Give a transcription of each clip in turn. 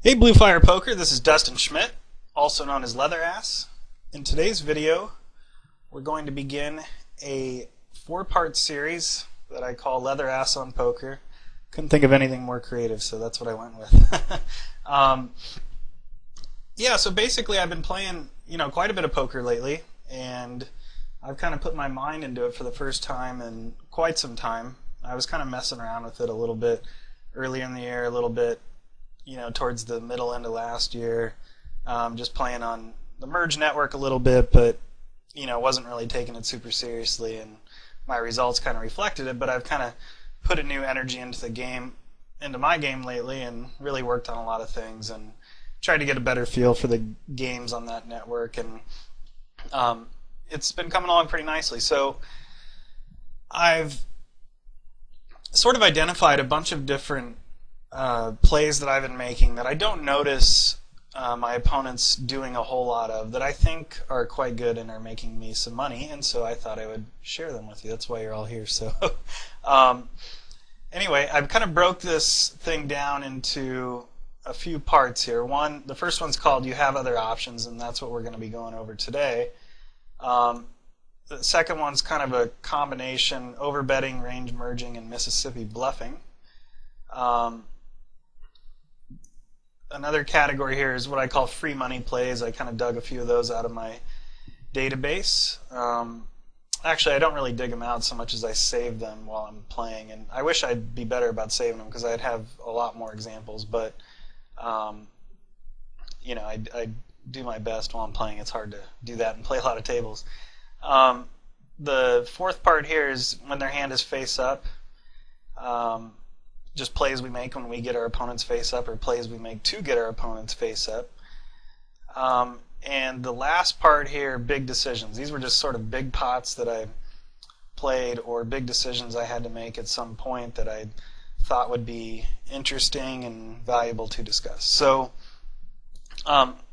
Hey Bluefire Poker, this is Dustin Schmidt, also known as Leatherass. In today's video, we're going to begin a four-part series that I call Leatherass on Poker. Couldn't think of anything more creative, so that's what I went with. Yeah, so basically I've been playing, quite a bit of poker lately, and I've kind of put my mind into it for the first time in quite some time. I was kind of messing around with it a little bit earlier in the year, a little bit towards the middle end of last year, just playing on the Merge network a little bit, but wasn't really taking it super seriously, and my results kind of reflected it. But I've kind of put a new energy into my game lately, and really worked on a lot of things, and tried to get a better feel for the games on that network, and it's been coming along pretty nicely. So I've sort of identified a bunch of different plays that I've been making that I don't notice my opponents doing a whole lot of, that I think are quite good and are making me some money, and so I thought I would share them with you. That's why you're all here. So anyway, I've kind of broke this thing down into a few parts here. The first one's called You Have Other Options, and that's what we're going to be going over today. The second one's kind of a combination: overbetting, range merging, and Mississippi bluffing. Another category here is what I call free money plays. I kind of dug a few of those out of my database. Actually, I don't really dig them out so much as I save them while I'm playing, and I wish I'd be better about saving them because I'd have a lot more examples, but I do my best while I'm playing. It's hard to do that and play a lot of tables. The fourth part here is when their hand is face up. Just plays we make when we get our opponent's face up, or plays we make to get our opponent's face up. And the last part here, big decisions. These were just sort of big pots that I played, or big decisions I had to make at some point that I thought would be interesting and valuable to discuss. So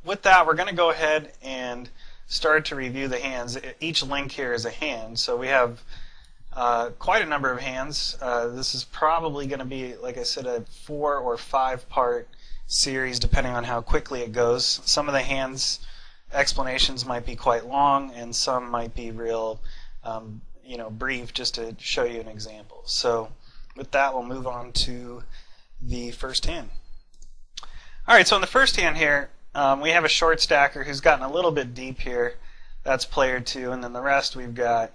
with that, we're going to go ahead and start to review the hands. Each link here is a hand, so we have quite a number of hands. This is probably going to be, like I said, a 4 or 5 part series depending on how quickly it goes. Some of the hands explanations might be quite long, and some might be real brief, just to show you an example. So with that, we'll move on to the first hand. Alright, so in the first hand here, we have a short stacker who's gotten a little bit deep here. That's player 2, and then the rest we've got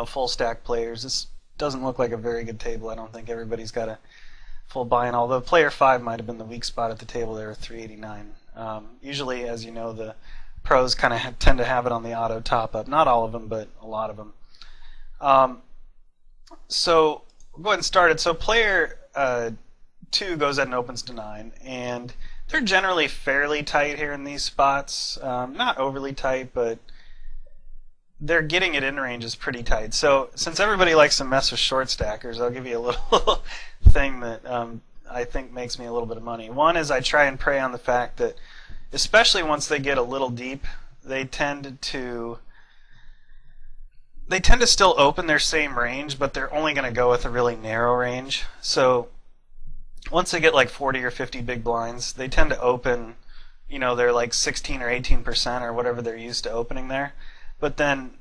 full stack players. This doesn't look like a very good table. I don't think everybody's got a full buy-in, although player 5 might have been the weak spot at the table there with 389. Usually, as you know, the pros kind of tend to have it on the auto top-up. Not all of them, but a lot of them. So we'll go ahead and start it. So player 2 goes ahead and opens to 9, and they're generally fairly tight here in these spots. Not overly tight, but they're getting it in range is pretty tight. So since everybody likes to mess with short stackers, I'll give you a little thing that I think makes me a little bit of money. One is I try and prey on the fact that, especially once they get a little deep, they tend to still open their same range, but they're only going to go with a really narrow range. So once they get like 40 or 50 big blinds, they tend to open, they're like 16 or 18% or whatever they're used to opening there. But then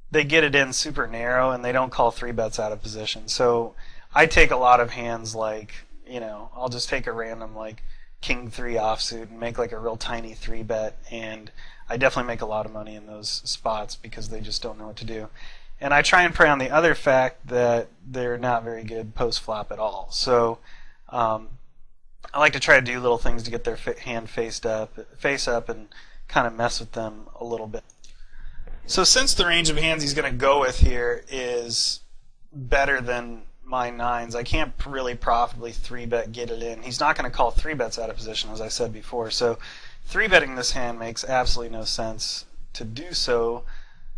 they get it in super narrow, and they don't call 3-bets out of position. So I take a lot of hands like, I'll just take a random like King 3 offsuit and make like a real tiny 3-bet, and I definitely make a lot of money in those spots because they just don't know what to do. And I try and prey on the other fact that they're not very good post-flop at all. So I like to try to do little things to get their hand face up and kind of mess with them a little bit. So since the range of hands he's going to go with here is better than my 9s, I can't really profitably 3-bet get it in. He's not going to call 3-bets out of position, as I said before. So 3-betting this hand makes absolutely no sense to do so,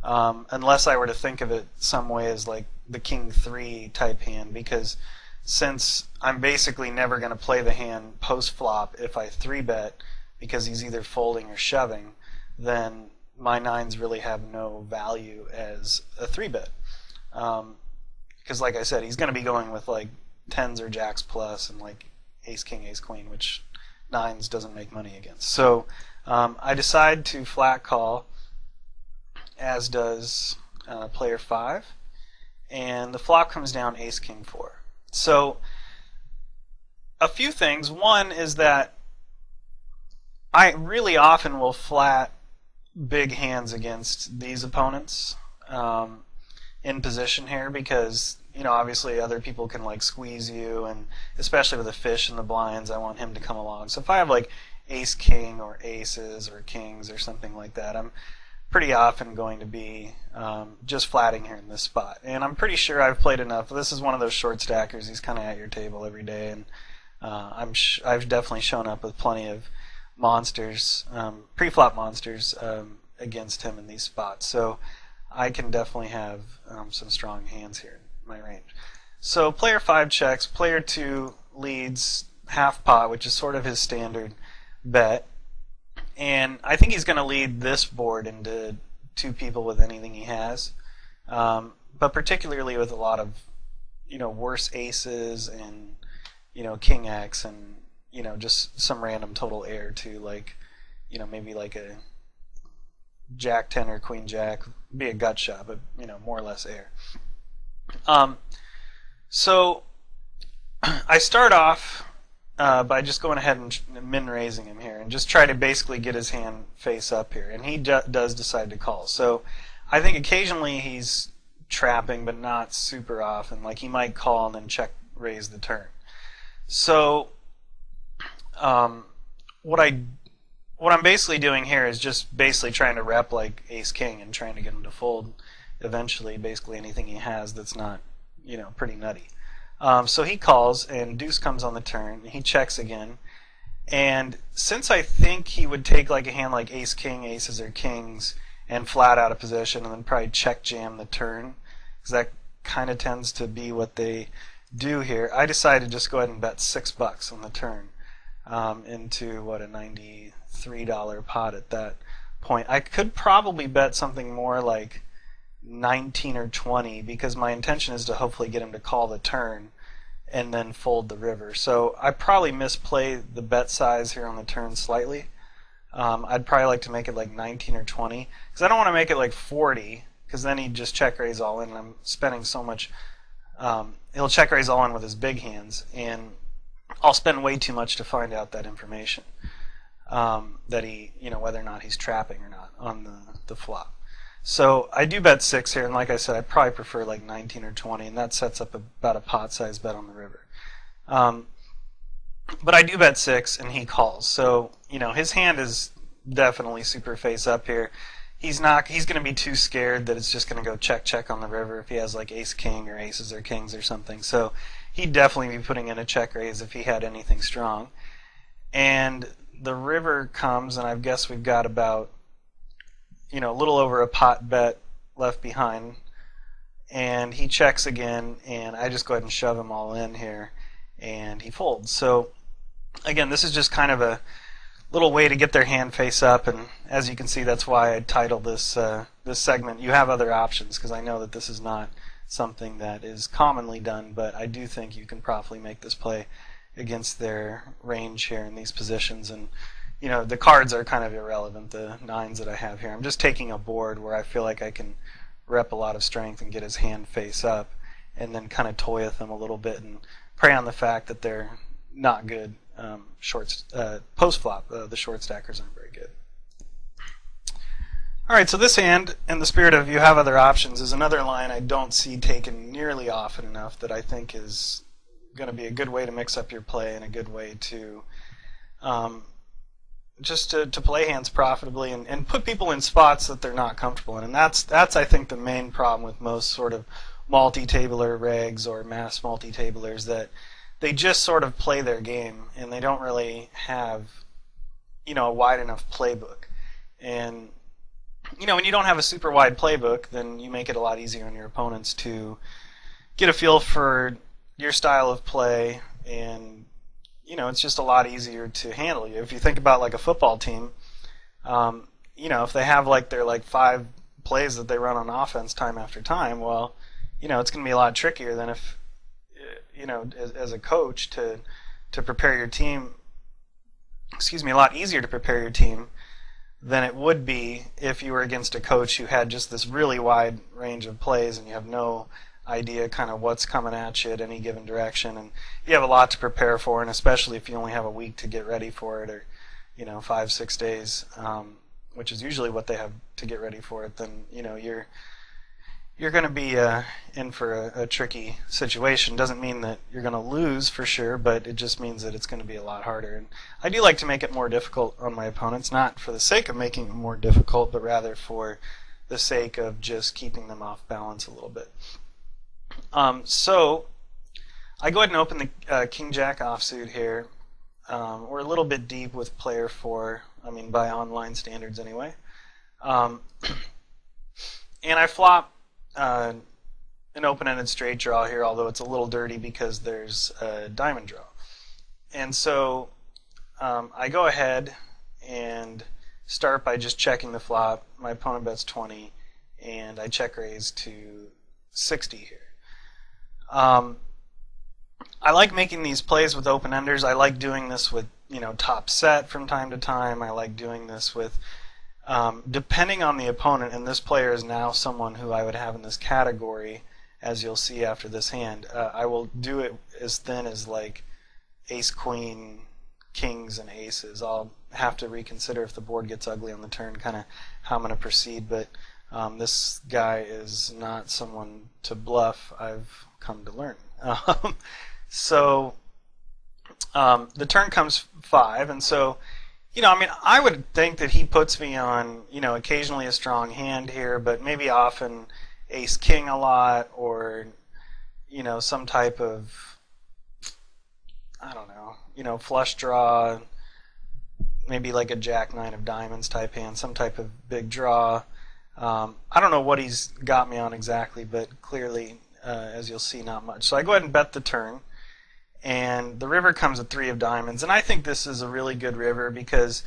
unless I were to think of it some way as like the King 3 type hand, because since I'm basically never going to play the hand post-flop if I 3-bet because he's either folding or shoving, then my 9s really have no value as a 3-bet. Because like I said, he's going to be going with like 10s or jacks plus and like ace king, ace queen, which nines doesn't make money against. So I decide to flat call, as does player 5, and the flop comes down ace king 4. So a few things. One is that I really often will flat big hands against these opponents in position here, because obviously other people can like squeeze you, and especially with a fish in the blinds, I want him to come along. So if I have like ace king or aces or kings or something like that, I'm pretty often going to be just flatting here in this spot. And I'm pretty sure I've played enough. This is one of those short stackers. He's kind of at your table every day, and I've definitely shown up with plenty of monsters, pre-flop monsters, against him in these spots. So I can definitely have some strong hands here in my range. So player 5 checks, player 2 leads half pot, which is sort of his standard bet. And I think he's going to lead this board into 2 people with anything he has, but particularly with a lot of worse aces and king X and just some random total air too, like maybe like a jack 10 or queen jack, be a gut shot, but more or less air. So I start off by just going ahead and min raising him here, and just try to basically get his hand face up here, and he does decide to call. So I think occasionally he's trapping, but not super often. Like he might call and then check raise the turn. So what I'm basically doing here is just basically trying to rep like ace king and trying to get him to fold eventually basically anything he has that's not pretty nutty. So he calls, and deuce comes on the turn. He checks again, and since I think he would take like a hand like ace king, aces or kings, and flat out of position, and then probably check jam the turn, because that kind of tends to be what they do here, I decided to just go ahead and bet $6 on the turn into what, a $93 pot at that point. I could probably bet something more like 19 or 20, because my intention is to hopefully get him to call the turn and then fold the river. So I probably misplay the bet size here on the turn slightly. I'd probably like to make it like 19 or 20, because I don't want to make it like 40, because then he'd just check raise all in, and I'm spending so much. He'll check raise all in with his big hands, and I'll spend way too much to find out that information, that he, whether or not he's trapping or not on the flop. So I do bet 6 here, and like I said, I probably prefer like 19 or 20, and that sets up about a pot-sized bet on the river. But I do bet 6, and he calls. So his hand is definitely super face up here. He's going to be too scared that it's just going to go check on the river if he has like ace king or aces or kings or something. So he'd definitely be putting in a check raise if he had anything strong. And the river comes, and I guess we've got about a little over a pot bet left behind, and he checks again, and I just go ahead and shove him all in here, and he folds. So again, this is just kind of a little way to get their hand face up, and as you can see, that's why I titled this this segment "You Have Other Options," because I know that this is not something that is commonly done, but I do think you can properly make this play against their range here in these positions. And the cards are kind of irrelevant, the nines that I have here. I'm just taking a board where I feel like I can rep a lot of strength and get his hand face up, and then kind of toy with them a little bit and prey on the fact that they're not good post-flop. The short stackers aren't very good. Alright, so this hand, in the spirit of you have other options, is another line I don't see taken nearly often enough that I think is going to be a good way to mix up your play and a good way to just to play hands profitably and put people in spots that they're not comfortable in. And that's I think the main problem with most sort of multi-tabler regs or mass multi-tablers, that they just sort of play their game and they don't really have a wide enough playbook. And when you don't have a super wide playbook, then you make it a lot easier on your opponents to get a feel for your style of play, and it's just a lot easier to handle. If you think about like a football team, if they have like their 5 plays that they run on offense time after time, well, it's going to be a lot trickier than if, as a coach to prepare your team excuse me, a lot easier to prepare your team than it would be if you were against a coach who had just this really wide range of plays and you have no idea kind of what's coming at you at any given direction, and you have a lot to prepare for, and especially if you only have a week to get ready for it, or 5-6 days, which is usually what they have to get ready for it, then you're going to be in for a tricky situation. Doesn't mean that you're going to lose for sure, but it just means that it's going to be a lot harder. And I do like to make it more difficult on my opponents, not for the sake of making it more difficult, but rather for the sake of just keeping them off balance a little bit. So I go ahead and open the King-Jack offsuit here. We're a little bit deep with player 4, by online standards anyway. And I flop an open-ended straight draw here, although it's a little dirty because there's a diamond draw. And so I go ahead and start by just checking the flop. My opponent bets 20, and I check raise to 60 here. I like making these plays with open-enders. I like doing this with top set from time to time. I like doing this with depending on the opponent, and this player is now someone who I would have in this category, as you'll see after this hand. I will do it as thin as like ace, queen, kings, and aces. I'll have to reconsider if the board gets ugly on the turn, kind of how I'm going to proceed, but this guy is not someone to bluff, I've come to learn. So the turn comes 5, and so I would think that he puts me on, occasionally a strong hand here, but maybe often ace-king a lot, or, some type of, I don't know, flush draw, maybe like a jack-9 of diamonds type hand, some type of big draw. I don't know what he's got me on exactly, but clearly, as you'll see, not much. So I go ahead and bet the turn. And the river comes at 3 of diamonds, and I think this is a really good river because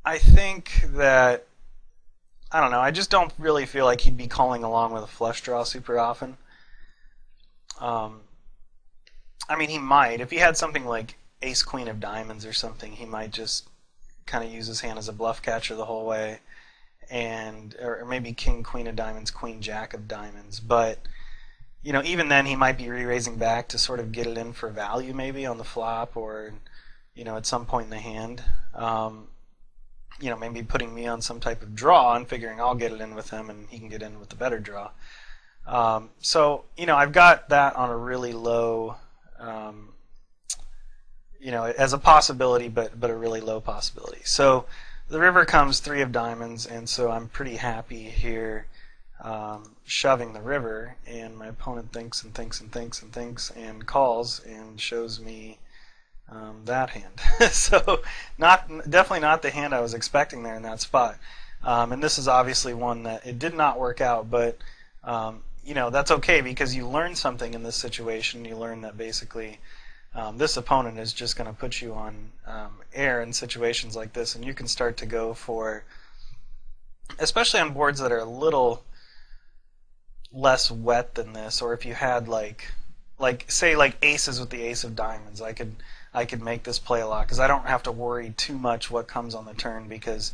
I think that, I don't know, I just don't really feel like he'd be calling along with a flush draw super often. He might. If he had something like ace-queen of diamonds or something, he might just kind of use his hand as a bluff catcher the whole way, or maybe king-queen of diamonds, queen-jack of diamonds, but even then he might be re-raising back to sort of get it in for value maybe on the flop, or, at some point in the hand. Maybe putting me on some type of draw and figuring I'll get it in with him and he can get in with the better draw. So, I've got that on a really low, as a possibility, but a really low possibility. So the river comes 3 of diamonds, and so I'm pretty happy here. Shoving the river, and my opponent thinks and thinks and thinks and thinks and calls and shows me that hand. So definitely not the hand I was expecting there in that spot. And this is obviously one that it did not work out, but that's okay because you learn something in this situation. You learn that basically this opponent is just going to put you on air in situations like this, and you can start to go for, especially on boards that are a little less wet than this, or if you had like say aces with the ace of diamonds, I could make this play a lot because I don't have to worry too much what comes on the turn, because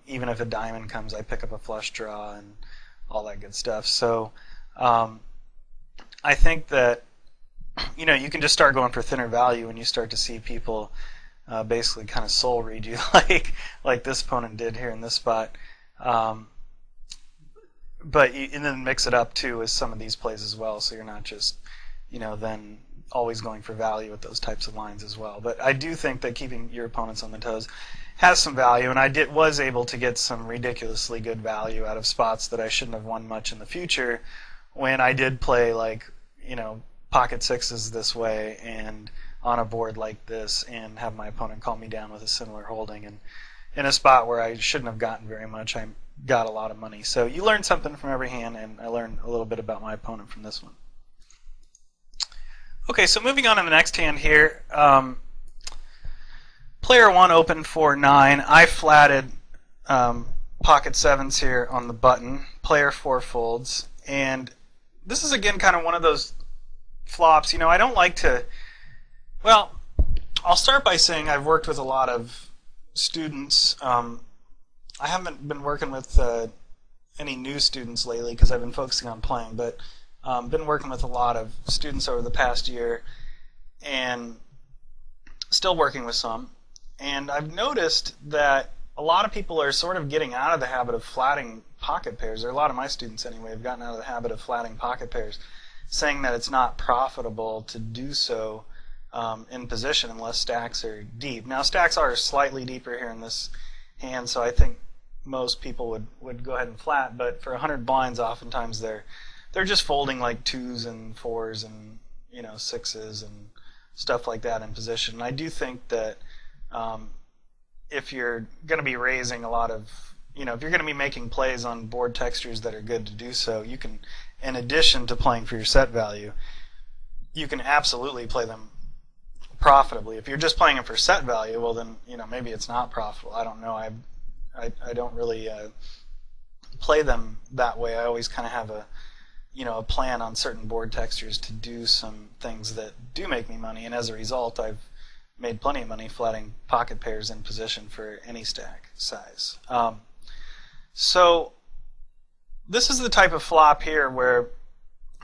even if a diamond comes, I pick up a flush draw and all that good stuff. So I think that you can just start going for thinner value when you start to see people basically kind of soul read you like this opponent did here in this spot. And then mix it up too with some of these plays as well, so you're not just then always going for value with those types of lines as well. But I do think that keeping your opponents on the toes has some value, and I was able to get some ridiculously good value out of spots that I shouldn't have won much in the future when I did play pocket sixes this way and on a board like this, and have my opponent call me down with a similar holding, and in a spot where I shouldn't have gotten very much, I got a lot of money. So you learn something from every hand, and I learned a little bit about my opponent from this one. Okay, so moving on to the next hand here. Player 1 opened for 9. I flatted pocket 7s here on the button. Player 4 folds. And this is, again, kind of one of those flops. I don't like to... Well, I'll start by saying I've worked with a lot of students. I haven't been working with any new students lately because I've been focusing on playing, but been working with a lot of students over the past year and still working with some. And I've noticed that a lot of people are sort of getting out of the habit of flatting pocket pairs, or a lot of my students anyway have gotten out of the habit of flatting pocket pairs, saying that it's not profitable to do so in position unless stacks are deep. Now stacks are slightly deeper here in this hand, so I think most people would go ahead and flat, but for 100 blinds oftentimes they're just folding like 2s and 4s and 6s and stuff like that in position. And I do think that if you're going to be raising a lot of, if you're going to be making plays on board textures that are good to do so, you can, in addition to playing for your set value, you can absolutely play them profitably. If you're just playing them for set value, well then, maybe it's not profitable. I don't know. I don't really play them that way. I always kind of have a plan on certain board textures to do some things that do make me money, and as a result, I've made plenty of money flatting pocket pairs in position for any stack size. So this is the type of flop here where,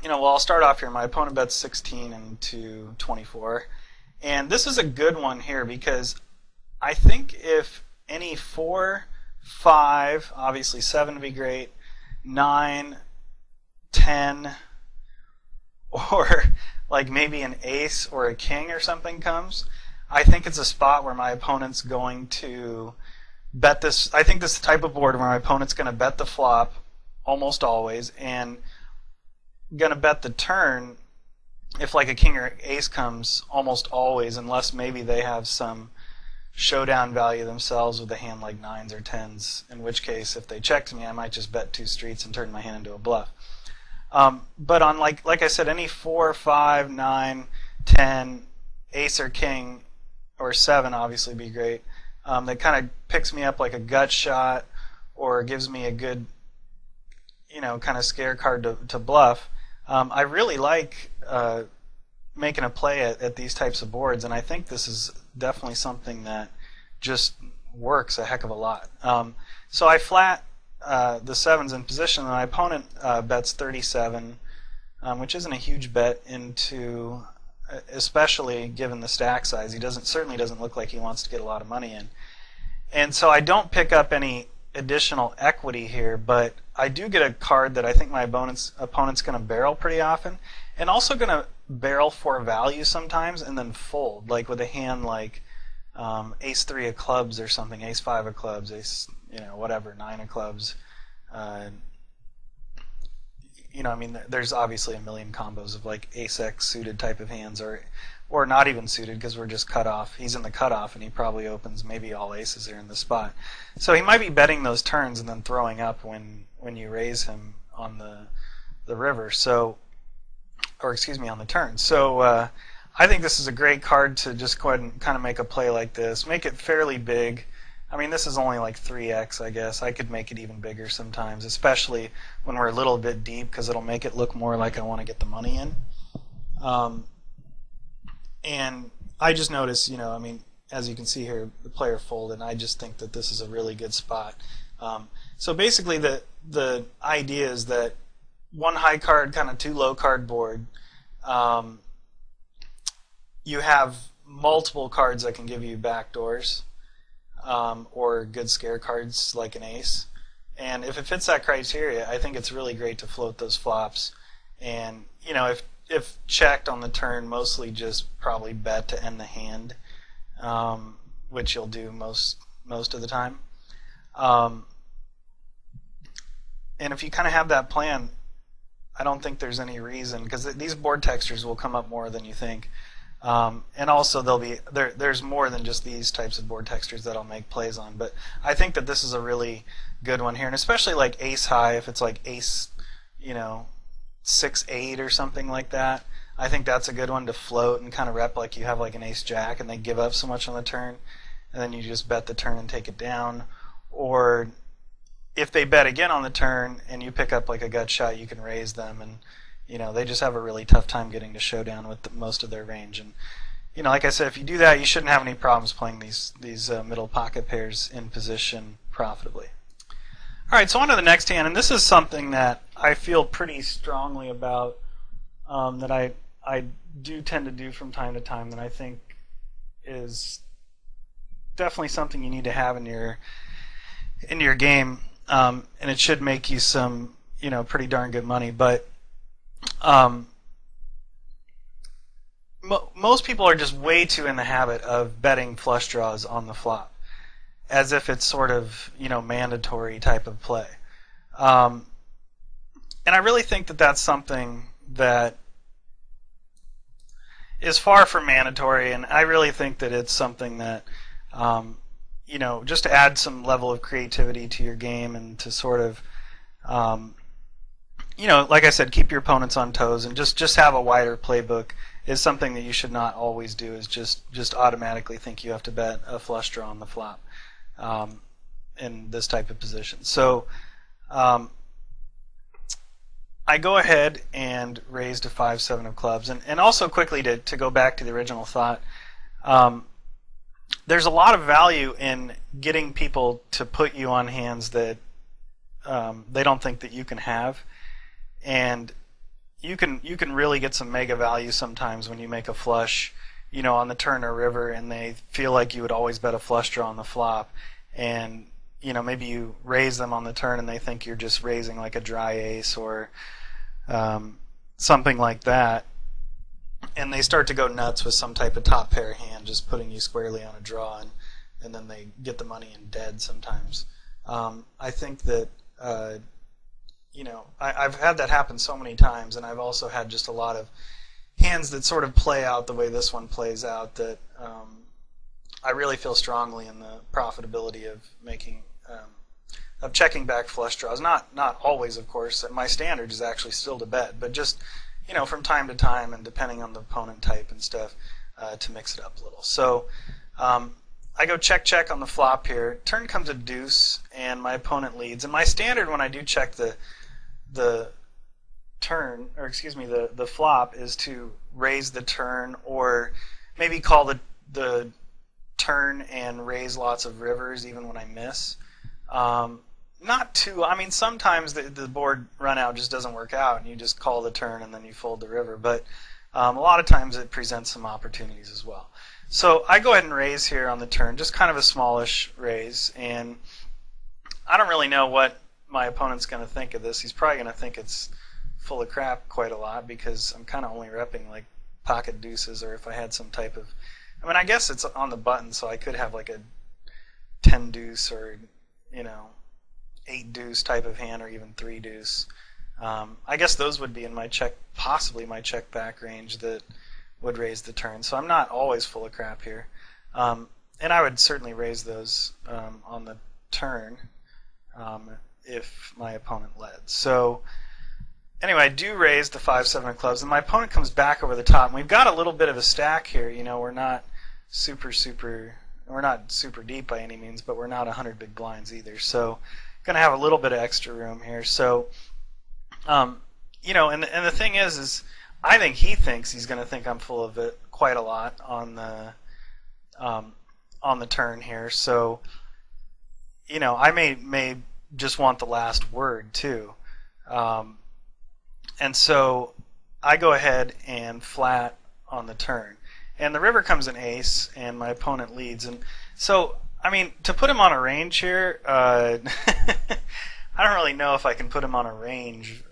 well, I'll start off here. My opponent bets 16 into 24, and this is a good one here because I think if any 4, 5, obviously 7 would be great, 9, 10, or like maybe an ace or a king or something comes, I think it's a spot where my opponent's going to bet this. I think this is the type of board where my opponent's going to bet the flop almost always and going to bet the turn if like a king or ace comes almost always, unless maybe they have some showdown value themselves with a hand like 9s or 10s, in which case if they checked me I might just bet 2 streets and turn my hand into a bluff. But on like I said, any 4, 5, 9, 10, ace or king, or 7 obviously be great, that kind of picks me up like a gut shot or gives me a good kind of scare card to bluff. I really like making a play at these types of boards, and I think this is definitely something that just works a heck of a lot. So I flat the 7s in position, and my opponent bets 37, which isn't a huge bet into, especially given the stack size. He certainly doesn't look like he wants to get a lot of money in. And so I don't pick up any additional equity here, but I do get a card that I think my opponent's going to barrel pretty often, and also going to barrel for value sometimes and then fold, like with a hand like ace 3 of clubs or something, ace 5 of clubs, ace whatever, 9 of clubs. I mean, there's obviously a million combos of like ace x suited type of hands, or not even suited because we're just cut off. He's in the cutoff and he probably opens maybe all aces are in the spot. So he might be betting those turns and then throwing up when you raise him on the river. So, or excuse me, on the turn. So I think this is a great card to just go ahead and kind of make a play like this. Make it fairly big. I mean, this is only like 3x, I guess. I could make it even bigger sometimes, especially when we're a little bit deep, because it'll make it look more like I want to get the money in. And I just noticed, I mean, as you can see here, the player folded, and I just think that this is a really good spot. So basically the idea is that one high card, kind of 2 low card board, you have multiple cards that can give you backdoors, or good scare cards like an ace. And if it fits that criteria, I think it's really great to float those flops. And if checked on the turn, mostly just probably bet to end the hand, which you'll do most of the time. And if you kind of have that plan, I don't think there's any reason, because these board textures will come up more than you think. And also there's more than just these types of board textures that I'll make plays on, but I think that this is a really good one here, and especially like ace high, if it's like ace 6-8 or something like that, I think that's a good one to float and kind of rep like you have like an ace jack and they give up so much on the turn, and then you just bet the turn and take it down. Or if they bet again on the turn and you pick up like a gut shot, you can raise them, and they just have a really tough time getting to showdown with most of their range. And like I said, if you do that, you shouldn't have any problems playing these middle pocket pairs in position profitably. All right, so on to the next hand, and this is something that I feel pretty strongly about, that I do tend to do from time to time, that I think is definitely something you need to have in your game, and it should make you some pretty darn good money. But most people are just way too in the habit of betting flush draws on the flop, as if it's sort of mandatory type of play, and I really think that that's something that is far from mandatory, and I really think that it's something that just to add some level of creativity to your game and to sort of like I said, keep your opponents on toes and just have a wider playbook is something that you should not always do, is just automatically think you have to bet a flush draw on the flop in this type of position. So I go ahead and raise to 5-7 of clubs, and also quickly to go back to the original thought, there's a lot of value in getting people to put you on hands that they don't think that you can have, and you can really get some mega value sometimes when you make a flush, on the turn or river, and they feel like you would always bet a flush draw on the flop, and maybe you raise them on the turn and they think you're just raising like a dry ace or something like that, and they start to go nuts with some type of top pair hand, just putting you squarely on a draw, and then they get the money in dead sometimes. I think that I've had that happen so many times, and I've also had just a lot of hands that sort of play out the way this one plays out, that I really feel strongly in the profitability of making of checking back flush draws. Not always, of course. My standard is actually still to bet, but just from time to time, and depending on the opponent type and stuff, to mix it up a little. So I go check on the flop here. Turn comes a deuce, and my opponent leads. And my standard when I do check the turn, or excuse me, the flop, is to raise the turn, or maybe call the turn and raise lots of rivers even when I miss. Not too, sometimes the board run out just doesn't work out and you just call the turn and then you fold the river, but a lot of times it presents some opportunities as well. So I go ahead and raise here on the turn, just kind of a smallish raise, and I don't really know what my opponent's going to think of this. He's probably going to think it's full of crap quite a lot, because I'm kind of only repping like pocket deuces, or if I had some type of, I guess it's on the button, so I could have like a 10 deuce or 8 deuce type of hand, or even 3 deuce. I guess those would be in my check, possibly my check back range that would raise the turn. So I'm not always full of crap here, and I would certainly raise those on the turn if my opponent led. So anyway, I do raise the 5-7 of clubs, and my opponent comes back over the top. And we've got a little bit of a stack here. We're not super deep by any means, but we're not 100 big blinds either. So going to have a little bit of extra room here. So and the thing is I think he thinks he's going to think I'm full of it quite a lot on the turn here. So I may just want the last word too. And so I go ahead and flat on the turn. And the river comes an ace, and my opponent leads. And so, to put him on a range here, I don't really know if I can put him on a range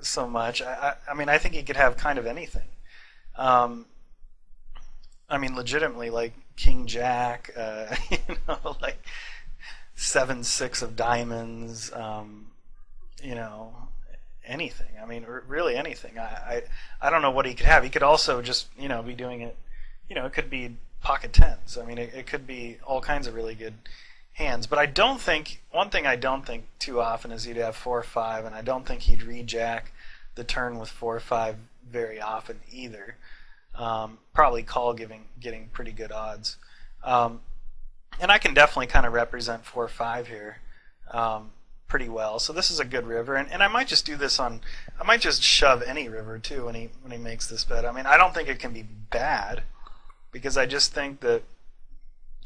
so much. I think he could have kind of anything. Legitimately, like King Jack, like 7-6 of diamonds, anything. Really anything. I don't know what he could have. He could also just, be doing it, it could be pocket tens. It could be all kinds of really good hands. But one thing I don't think too often is he'd have 4 or 5, and I don't think he'd rejack the turn with 4 or 5 very often either. Probably call getting pretty good odds. And I can definitely kind of represent 4 or 5 here pretty well. So this is a good river, and I might just do this I might just shove any river too when he makes this bet. I don't think it can be bad, because I just think that,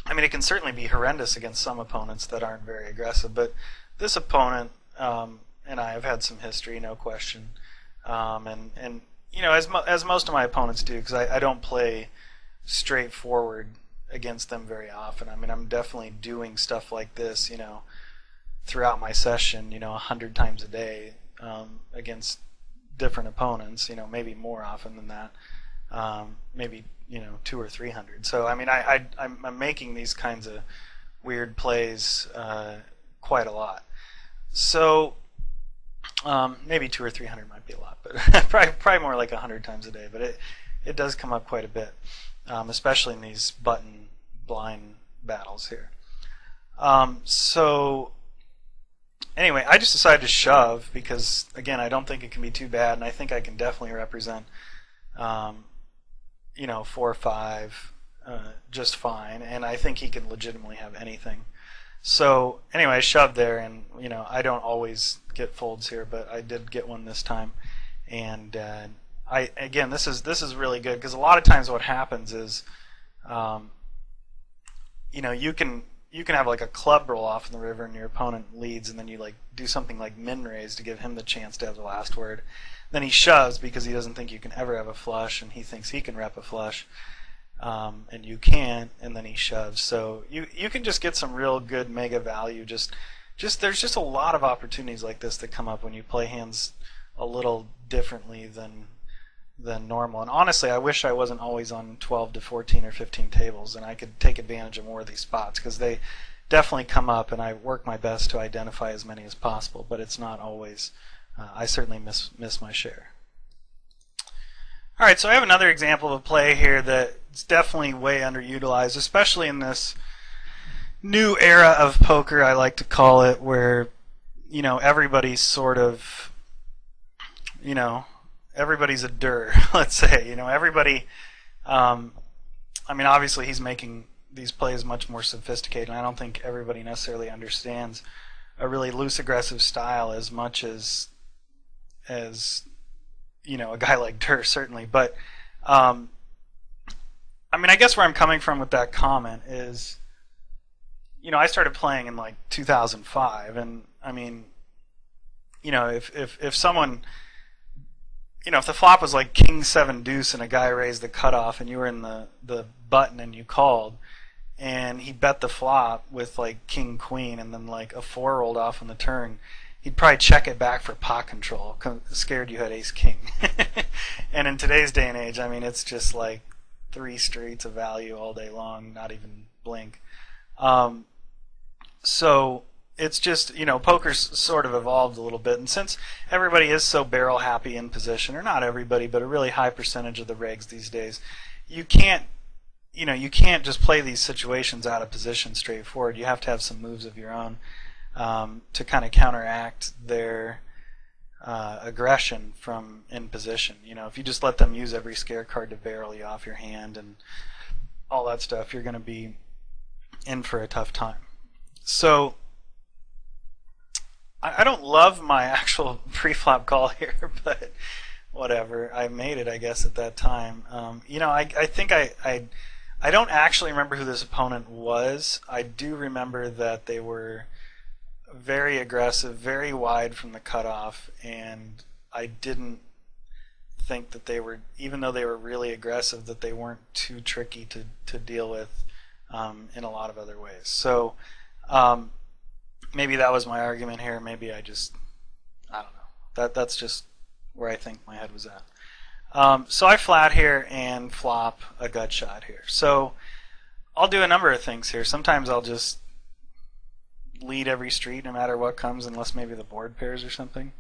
I mean, it can certainly be horrendous against some opponents that aren't very aggressive, but this opponent and I have had some history, no question. And you know, as most of my opponents do, because I don't play straightforward against them very often. I mean, I'm definitely doing stuff like this, you know, throughout my session, you know, 100 times a day against different opponents, you know, maybe more often than that, maybe, you know, 200 or 300. So I mean, I'm making these kinds of weird plays quite a lot. So maybe 200 or 300 might be a lot, but probably more like 100 times a day. But it does come up quite a bit, especially in these button blind battles here. So anyway, I just decided to shove because, again, I don't think it can be too bad, and I think I can definitely represent, you know, 4 or 5 just fine, and I think he can legitimately have anything. So anyway, I shoved there, and you know, I don't always get folds here, but I did get one this time, and again, this is really good because a lot of times what happens is, you know, you can have like a club roll off in the river and your opponent leads, and then you like do something like min raise to give him the chance to have the last word. Then he shoves because he doesn't think you can ever have a flush, and he thinks he can rep a flush. And you can't, and then he shoves. So you can just get some real good mega value. Just there's just a lot of opportunities like this that come up when you play hands a little differently than normal. And honestly, I wish I wasn't always on 12 to 14 or 15 tables, and I could take advantage of more of these spots because they definitely come up, and I work my best to identify as many as possible. But it's not always. I certainly miss my share. Alright, so I have another example of a play here that's definitely way underutilized, especially in this new era of poker, I like to call it, where, you know, everybody's sort of, you know, everybody's a dur, let's say. You know, everybody, I mean, obviously he's making these plays much more sophisticated, and I don't think everybody necessarily understands a really loose aggressive style as much as you know, a guy like Durr, certainly. But I mean, I guess where I'm coming from with that comment is, you know, I started playing in like 2005, and I mean, you know, if someone, you know, if the flop was like King 7 Deuce and a guy raised the cutoff and you were in the button and you called, and he bet the flop with like King Queen and then like a 4 rolled off on the turn, he'd probably check it back for pot control, scared you had ace king. And in today's day and age, I mean, it's just like 3 streets of value all day long, not even blink. So it's just, you know, poker's sort of evolved a little bit, and since everybody is so barrel happy in position, or not everybody, but a really high percentage of the regs these days, you can't just play these situations out of position straightforward. You have to have some moves of your own to kind of counteract their aggression from in position. You know, if you just let them use every scare card to barrel you off your hand and all that stuff, you're going to be in for a tough time. So I don't love my actual pre-flop call here, but whatever. I made it, I guess, at that time. You know, I think I don't actually remember who this opponent was. I do remember that they were very aggressive, very wide from the cutoff, and I didn't think that they were, even though they were really aggressive, that they weren't too tricky to deal with in a lot of other ways. So maybe that was my argument here. Maybe I don't know. That's just where I think my head was at. So I flat here and flop a gut shot here. So I'll do a number of things here. Sometimes I'll just lead every street no matter what comes, unless maybe the board pairs or something.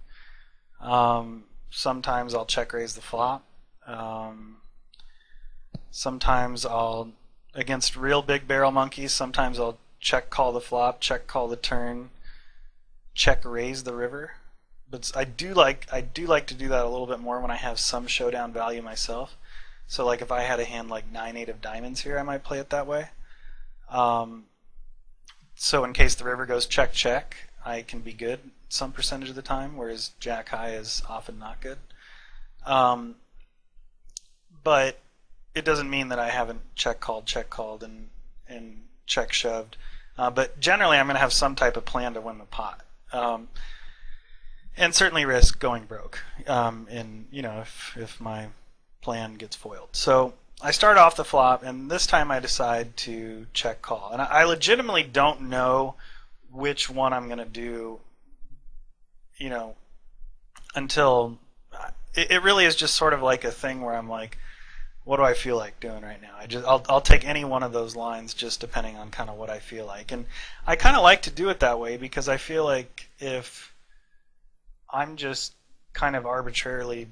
Sometimes I'll check raise the flop. Sometimes I'll, against real big barrel monkeys, sometimes I'll check call the flop, check call the turn, check raise the river. But I do like to do that a little bit more when I have some showdown value myself. So like if I had a hand like 9-8 of diamonds here, I might play it that way. So in case the river goes check check, I can be good some percentage of the time, whereas jack high is often not good. But it doesn't mean that I haven't check called, and check shoved. But generally, I'm going to have some type of plan to win the pot, and certainly risk going broke. If my plan gets foiled. So I start off the flop, and this time I decide to check call, and I legitimately don't know which one I'm going to do. Until it really is just sort of like a thing where I'm like, what do I feel like doing right now? I'll take any one of those lines just depending on kind of what I feel like. And I kind of like to do it that way because I feel like if I'm just kind of arbitrarily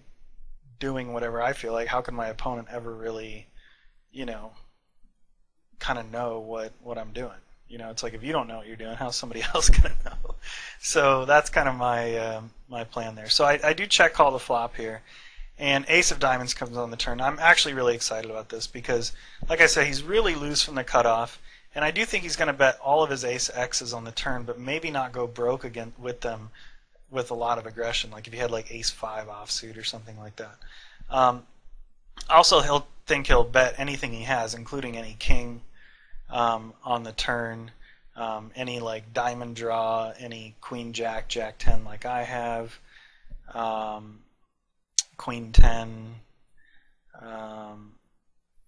doing whatever I feel like, how can my opponent ever really, kind of know what I'm doing? It's like if you don't know what you're doing, how's somebody else going to know? So that's kind of my plan there. So I do check call the flop here. And ace of diamonds comes on the turn. I'm actually really excited about this because, like I said, he's really loose from the cutoff. And I do think he's going to bet all of his ace X's on the turn, but maybe not go broke again with them with a lot of aggression, like if he had like ace 5 offsuit or something like that. Also, he'll bet anything he has, including any king on the turn, any like diamond draw, any queen jack, jack 10 like I have. Queen 10,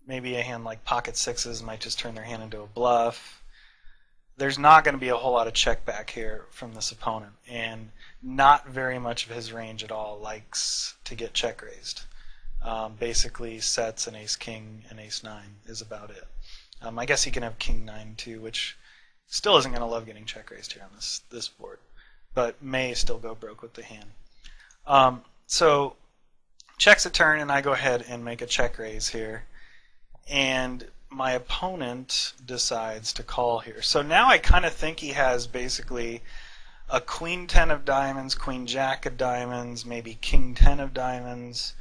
maybe a hand like pocket sixes might just turn their hand into a bluff. There's not going to be a whole lot of check back here from this opponent, and not very much of his range at all likes to get check raised. Basically sets an ace king and ace 9 is about it. I guess he can have king 9 too, which still isn't going to love getting check raised here on this board, but may still go broke with the hand. So checks a turn, and I go ahead and make a check raise here. And my opponent decides to call here. So now I kind of think he has basically a queen 10 of diamonds, queen jack of diamonds, maybe king 10 of diamonds.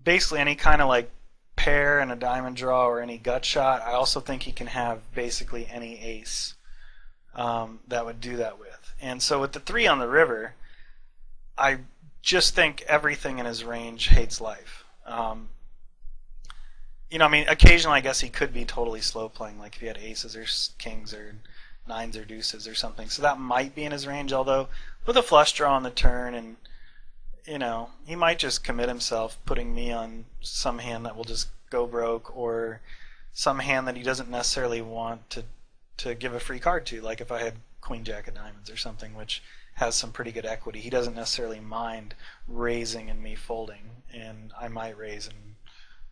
Basically any kind of like pair and a diamond draw or any gut shot. I also think he can have basically any ace that would do that with. And so with the 3 on the river, I just think everything in his range hates life. Occasionally I guess he could be totally slow playing, like if he had aces or kings or 9s or deuces or something. So that might be in his range, although with a flush draw on the turn, and he might just commit himself putting me on some hand that will just go broke, or some hand that he doesn't necessarily want to give a free card to, like if I had queen jack of diamonds or something, which has some pretty good equity. He doesn't necessarily mind raising and me folding, and I might raise and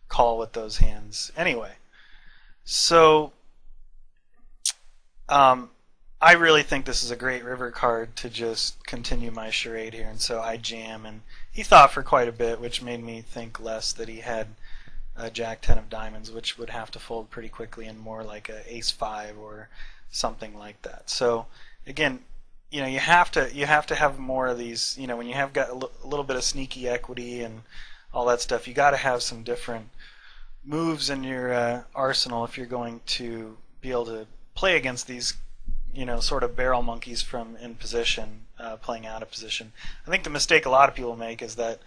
call with those hands anyway. So I really think this is a great river card to just continue my charade here, and so I jam, and he thought for quite a bit, which made me think less that he had a jack 10 of diamonds, which would have to fold pretty quickly, and more like a ace 5 or something like that. So again, you have to have more of these. When you have got a little bit of sneaky equity and all that stuff, you got to have some different moves in your arsenal if you're going to be able to play against these, sort of barrel monkeys from in position, playing out of position. I think the mistake a lot of people make is that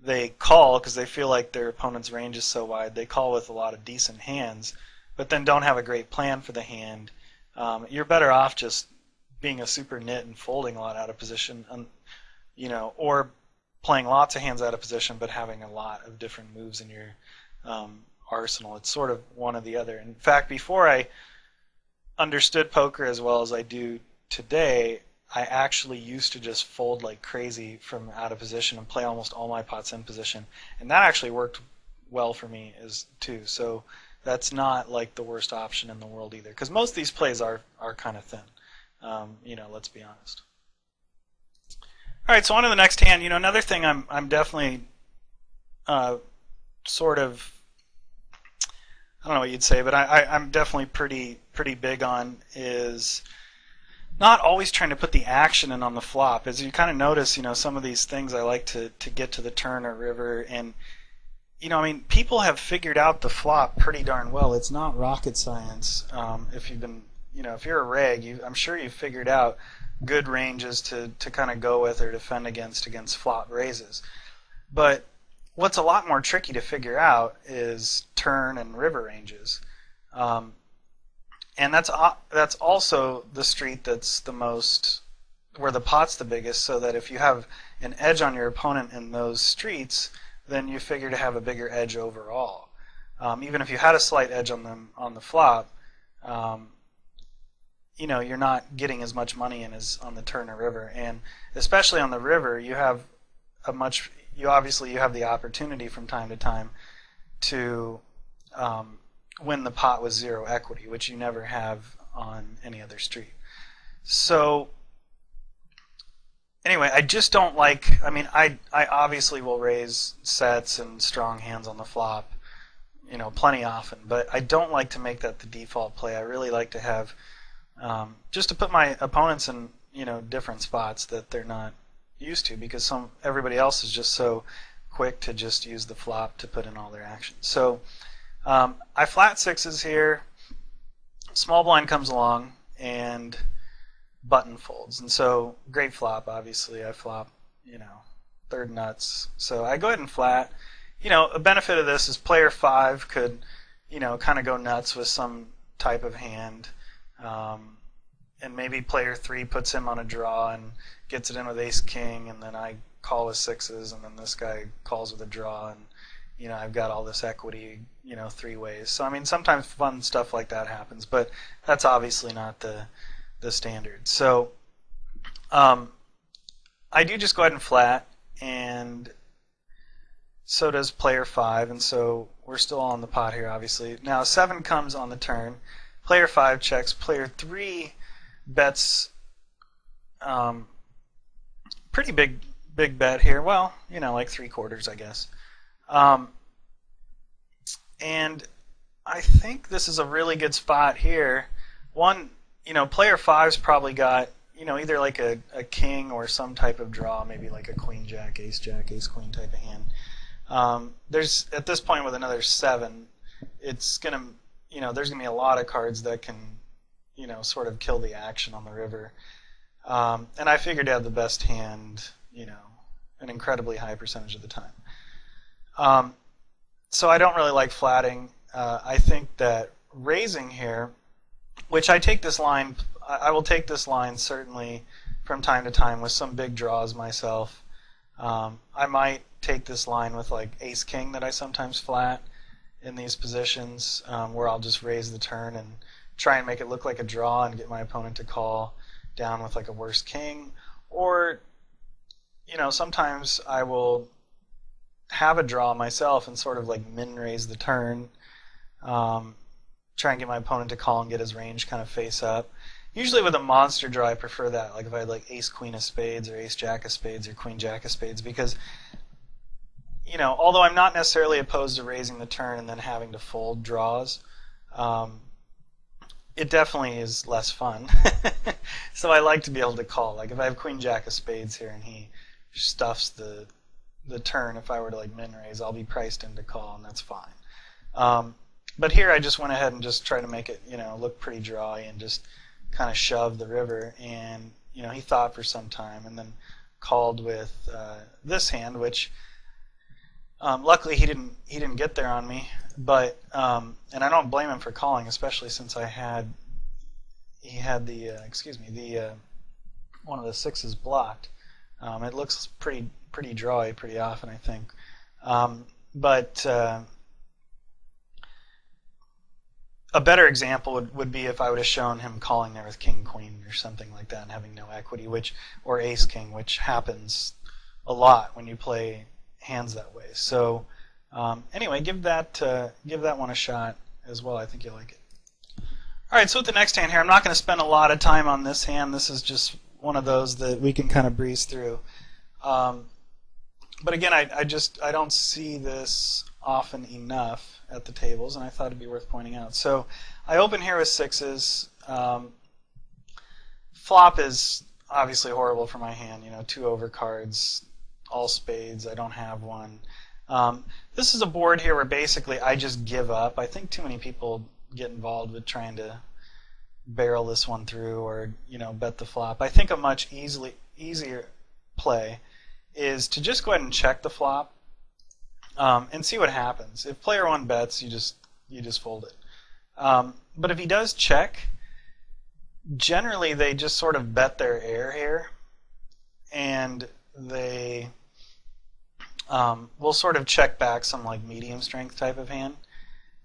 they call because they feel like their opponent's range is so wide. They call with a lot of decent hands, but then don't have a great plan for the hand. You're better off just being a super nit and folding a lot out of position, or playing lots of hands out of position but having a lot of different moves in your arsenal. It's sort of one or the other. In fact, before I understood poker as well as I do today, I actually used to just fold like crazy from out of position and play almost all my pots in position, and that actually worked well for me too. So that's not like the worst option in the world either, because most of these plays are kind of thin. Let's be honest. All right, so on to the next hand. Another thing I'm definitely sort of, I don't know what you'd say, but I'm definitely pretty big on is not always trying to put the action in on the flop. As you kind of notice, some of these things I like to get to the turn or river, and people have figured out the flop pretty darn well. It's not rocket science. If you've been, if you're a reg, I'm sure you've figured out good ranges to kind of go with or defend against flop raises. But what's a lot more tricky to figure out is turn and river ranges. Um, and that's also the street that's the most, where the pot's the biggest, so that if you have an edge on your opponent in those streets, then you figure to have a bigger edge overall. Even if you had a slight edge on them on the flop, um, you're not getting as much money in as on the turn or river. And especially on the river, you have you have the opportunity from time to time to win the pot with zero equity, which you never have on any other street. So anyway, I just don't like, I obviously will raise sets and strong hands on the flop, plenty often, but I don't like to make that the default play. I really like to have, just to put my opponents in, different spots that they're not used to, because everybody else is just so quick to just use the flop to put in all their actions. So I flat sixes here, small blind comes along, and button folds. And so great flop, obviously. I flop, third nuts. So I go ahead and flat. A benefit of this is player 5 could, kind of go nuts with some type of hand. And maybe player 3 puts him on a draw and gets it in with ace king, and then I call with sixes, and then this guy calls with a draw, and I've got all this equity, 3 ways. So sometimes fun stuff like that happens, but that's obviously not the standard. So I do just go ahead and flat, and so does player 5, and so we're still on the pot here, obviously. Now 7 comes on the turn. Player 5 checks. Player 3 bets pretty big bet here. Well, like 3/4, I guess. And I think this is a really good spot here. One, player 5's probably got, either like a king or some type of draw, maybe like a queen jack, ace queen type of hand. There's, at this point with another 7, it's gonna, there's gonna be a lot of cards that can, sort of kill the action on the river. And I figured to have the best hand, an incredibly high percentage of the time. So I don't really like flatting. I think that raising here, which I take this line, I will take this line certainly from time to time with some big draws myself. I might take this line with like ace king that I sometimes flat in these positions, where I'll just raise the turn and try and make it look like a draw and get my opponent to call down with like a worse king. Or sometimes I will have a draw myself and sort of like min raise the turn, try and get my opponent to call and get his range kind of face up. Usually with a monster draw, I prefer that. Like if I had like ace queen of spades or ace jack of spades or queen jack of spades, because although I'm not necessarily opposed to raising the turn and then having to fold draws, it definitely is less fun. So I like to be able to call. Like if I have queen jack of spades here and he stuffs the turn, if I were to like min raise, I'll be priced into call, and that's fine. But here I just went ahead and just tried to make it look pretty drawy and just kind of shoved the river, and he thought for some time and then called with this hand, which luckily he didn't get there on me, but and I don't blame him for calling, especially since he had the one of the sixes blocked. It looks pretty drawy pretty often, I think. But a better example would be if I would have shown him calling there with king queen or something like that and having no equity, or ace king, which happens a lot when you play hands that way. So anyway, give that one a shot as well. I think you'll like it. All right, so with the next hand here, I'm not going to spend a lot of time on this hand. This is just one of those that we can kind of breeze through. But again, I don't see this often enough at the tables, and I thought it'd be worth pointing out. So I open here with sixes. Flop is obviously horrible for my hand. 2 overcards, all spades. I don't have one. This is a board here where basically I just give up. I think too many people get involved with trying to barrel this one through or bet the flop. I think a much easier play is to just go ahead and check the flop. and see what happens. If player one bets, you just fold it. But if he does check, generally they just sort of bet their air here, and they will sort of check back some like medium strength type of hand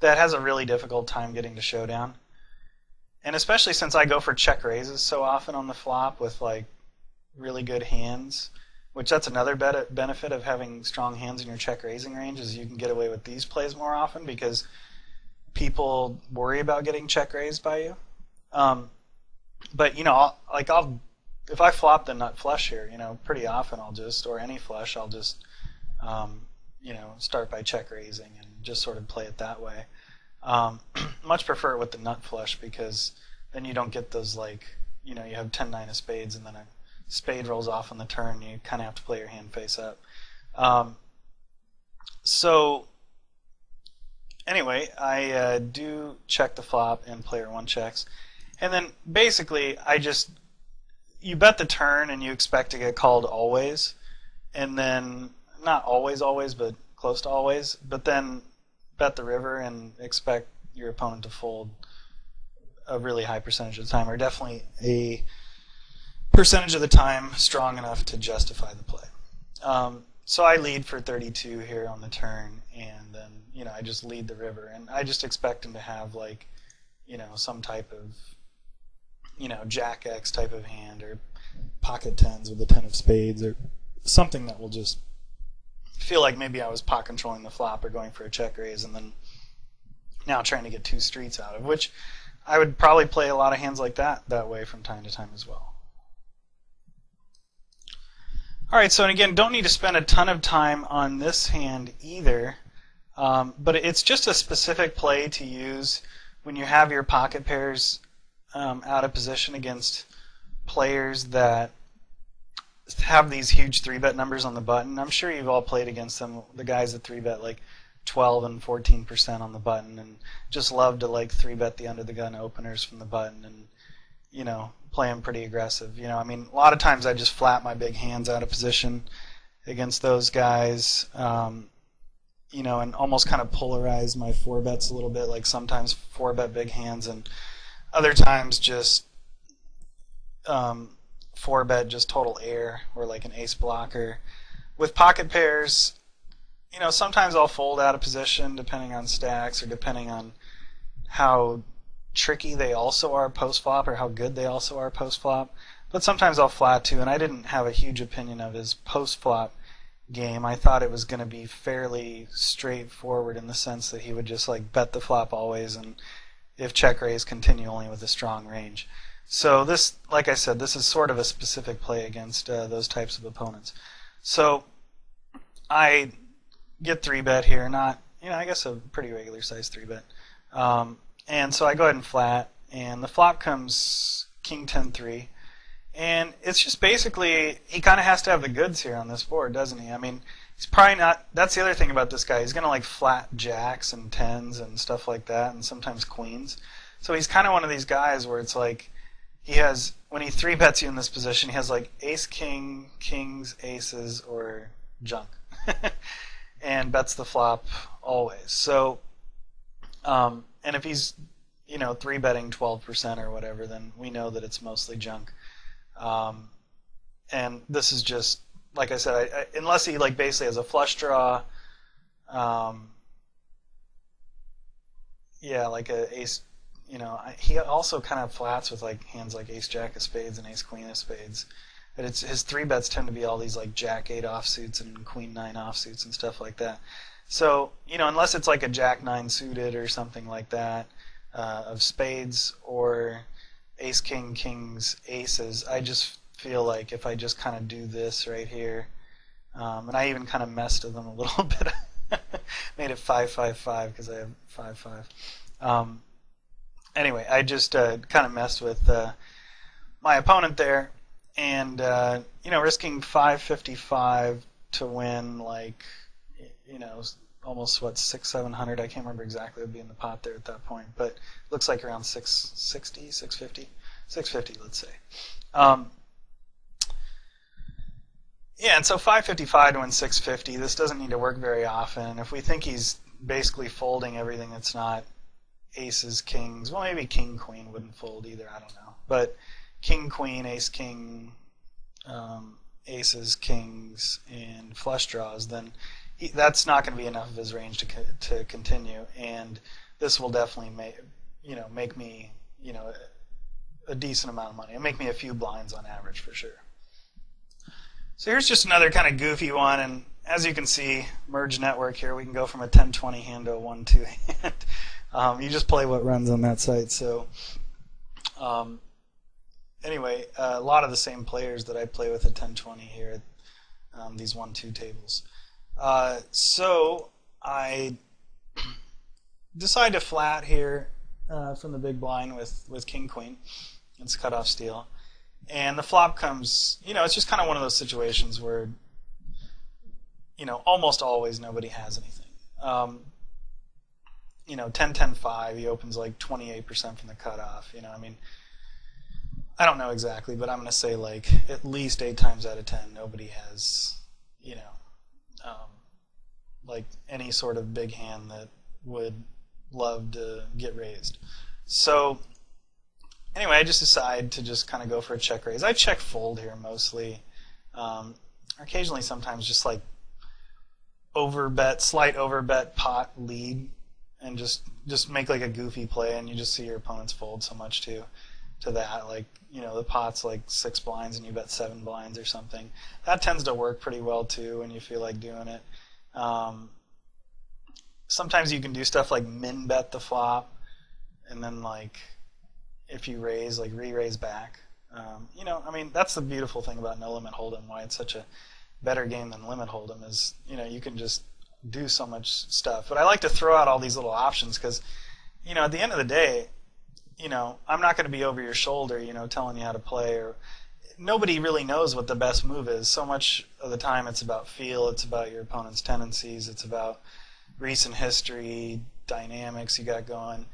that has a really difficult time getting to showdown. And especially since I go for check raises so often on the flop with like really good hands, which that's another benefit of having strong hands in your check raising range, is you can get away with these plays more often because people worry about getting check raised by you. But if I flop the nut flush here, pretty often I'll just, or any flush, I'll just start by check raising and just sort of play it that way. Much prefer it with the nut flush because then you don't get those you have 10-9 of spades and then a spade rolls off on the turn. You kind of have to play your hand face up. So anyway, I do check the flop and player one checks. And then basically you bet the turn and you expect to get called always. And then, not always, but close to always. But then bet the river and expect your opponent to fold a really high percentage of the time, or definitely a percentage of the time strong enough to justify the play. So I lead for 32 here on the turn, and then I just lead the river, and I just expect him to have some type of Jack X type of hand, or pocket tens with a 10 of spades, or something that will just feel like maybe I was pot controlling the flop or going for a check raise, and then now trying to get two streets out of, which I would probably play a lot of hands like that way from time to time as well. Alright, so again, don't need to spend a ton of time on this hand either, but it's just a specific play to use when you have your pocket pairs out of position against players that have these huge 3-bet numbers on the button. I'm sure you've all played against them, the guys that 3-bet like 12 and 14% on the button, and just love to 3-bet the under the gun openers from the button, and play them pretty aggressive. A lot of times I just flat my big hands out of position against those guys, and almost kind of polarize my 4-bets a little bit, like sometimes 4-bet big hands, and other times just 4-bet just total air, or like an ace blocker. With pocket pairs, sometimes I'll fold out of position depending on stacks, or depending on how tricky they also are post-flop, or how good they also are post-flop. But sometimes I'll flat too, and I didn't have a huge opinion of his post-flop game. I thought it was going to be fairly straightforward in the sense that he would just bet the flop always, and if check raise, continue only with a strong range. So this, like I said, this is sort of a specific play against those types of opponents. So I get 3-bet here, not, I guess a pretty regular size 3-bet. And so I go ahead and flat, and the flop comes king 10-3. And it's just basically, he kind of has to have the goods here on this board, doesn't he? He's probably not, that's the other thing about this guy, he's going to flat jacks and tens and stuff like that, and sometimes queens. So he's kind of one of these guys where it's he has, when he 3-bets you in this position, he has ace, king, kings, aces, or junk. And bets the flop always. So, and if he's, 3-betting 12% or whatever, then we know that it's mostly junk. And this is just, like I said, unless he basically has a flush draw, yeah, like a ace, he also kind of flats with hands like ace jack of spades and ace queen of spades. But his 3-bets tend to be all these jack 8 offsuits and queen 9 offsuits and stuff like that. So, unless it's a jack 9 suited or something like that of spades, or ace king, kings, aces, I just feel like if I just kind of do this right here, and I even kind of messed with them a little bit, made it 5-5-5 because I have 5-5. Anyway, I just kind of messed with my opponent there, and risking 555 to win almost 600-700. I can't remember exactly what would be in the pot there at that point, but it looks like around 660, 650, 650, let's say. Yeah, and so 555 to win 650. This doesn't need to work very often. If we think he's basically folding everything that's not aces, kings, well, maybe king, queen wouldn't fold either. I don't know. But king, queen, ace, king, aces, kings, and flush draws, then that's not going to be enough of his range to continue. And this will definitely make me a decent amount of money. It'll make me a few blinds on average for sure. So here's just another kind of goofy one, and as you can see, merge network here, we can go from a 10-20 hand to a 1-2 hand. You just play what runs on that site. So anyway, a lot of the same players that I play with at 10-20 here at these 1-2 tables. So I decide to flat here from the big blind with king queen. It's cutoff steal. And the flop comes, it's just kind of one of those situations where, almost always nobody has anything. 10-10-5, he opens like 28% from the cutoff. I don't know exactly, but I'm going to say like at least 8 times out of 10, nobody has, like any sort of big hand that would love to get raised. So anyway, I just decide to just kind of go for a check raise. I check fold here mostly. Occasionally, sometimes just like slight overbet pot lead, and just make like a goofy play, and you just see your opponents fold so much to that. Like the pot's like 6 blinds, and you bet 7 blinds or something. That tends to work pretty well too when you feel like doing it. Sometimes you can do stuff like min bet the flop, and then like if you raise, like re-raise back. That's the beautiful thing about no limit hold'em. Why it's such a better game than limit hold'em is, you can just do so much stuff. But I like to throw out all these little options because, at the end of the day, I'm not going to be over your shoulder, telling you how to play. Or nobody really knows what the best move is. So much of the time, it's about feel. It's about your opponent's tendencies. It's about recent history, dynamics you got going.